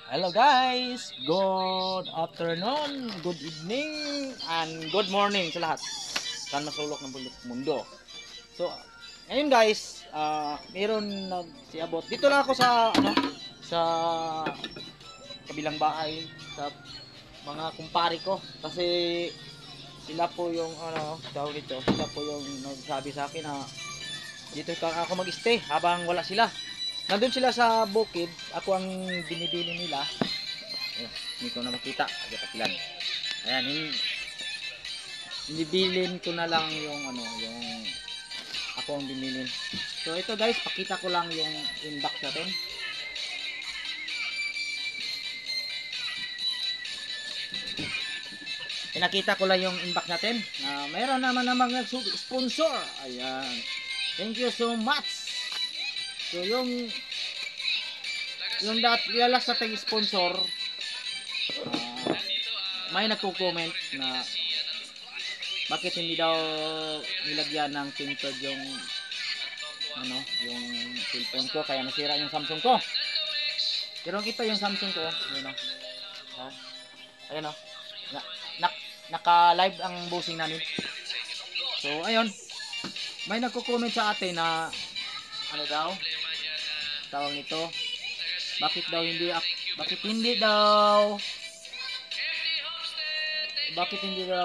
Hello guys! Good afternoon, good evening, and good morning sa lahat. Saan masulok ng mundo. So, ngayon guys, meron nagsiabot. Dito lang ako sa sa kabilang bahay sa mga kumpare ko kasi sila po yung tawag dito, sila po yung nagsabi sa akin na dito ako mag-stay habang wala sila. Nandun sila sa bukid, ako ang binibili nila. Ayun, hindi ko na makita. Agad-agilan. Ayan, binibilin ko na lang yung yung ako ang binilin. So ito guys, pakita ko lang yung inbox natin. Pinakita ko lang yung inbox natin. Mayroon naman nag-sponsor. Ayan. Thank you so much. So yung last nating sponsor, may nagko-comment na bakit hindi daw nilagyan ng tinted yung yung cellphone ko, kaya nasira yung Samsung ko. Pero ito yung Samsung ko, ayun ayun naka-live ang bossing namin. So ayun, may nagko-comment sa atin na daw tawag nito, bakit hindi daw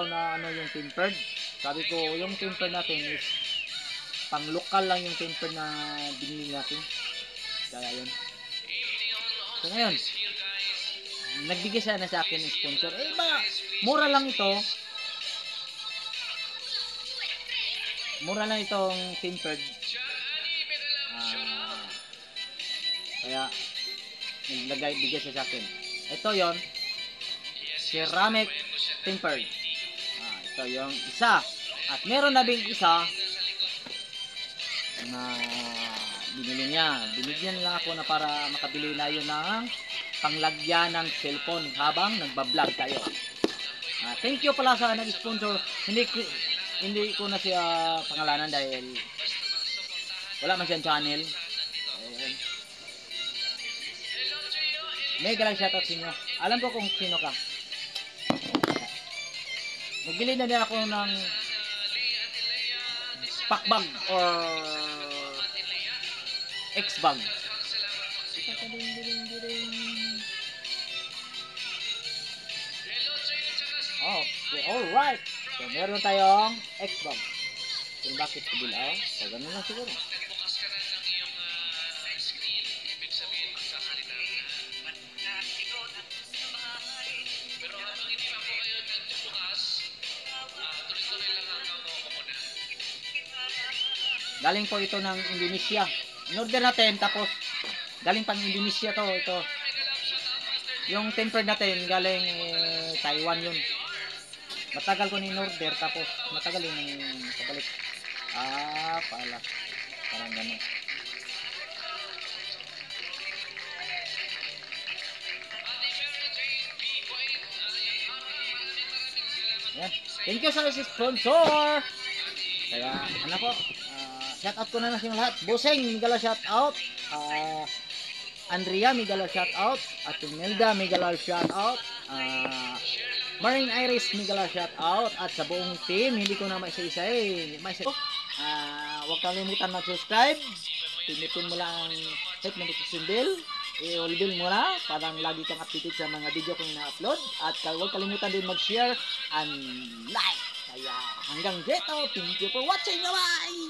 na yung tempered. Sabi ko, yung tempered natin is pang lokal lang yung tempered na binili natin. Kaya yun. So ngayon, nagbigay siya na sa akin ng sponsor. Mura lang ito. Mura lang itong tempered. Kaya bigay siya sa akin. Ito yon, ceramic tempered. Ito yung isa. At meron na ding isa na binili niya. Binigyan lang ako na para makabili na yun ng panglagyan ng cellphone habang nagbablog tayo. Thank you pala sa nag-sponsor. Hindi ko na siya pangalanan dahil wala man siyang channel. Mega lang shoutout sa inyo. Alam ko kung sino ka. Nagbili na din ako ng pack bag or X bag. Okay, alright. So, meron tayong X bag. Kung bakit kabila, so ganun lang siguro. Galing po ito ng Indonesia. In-order natin, tapos galing pang Indonesia to. Ito. Yung tempered natin, galing Taiwan yun. Matagal ko ni-order, tapos matagal yung kabalik. Pala. Parang gano'n. Yan. Thank you sa sponsor. Kaya, po, shout out ko na sa lahat. Buseng, migala shout out. Andrea, migala shout out. At Imelda, migala shout out. Marine Iris, migala shout out. At sa buong team, hindi ko na maisa-isa huwag kalimutan mag-subscribe. Pinutin mo lang ang hit notification bell. I-all mo na para lagi kang updated sa mga video kong na-upload. At huwag kalimutan din mag-share and like. Kaya hanggang dito, thank you for watching. Bye-bye!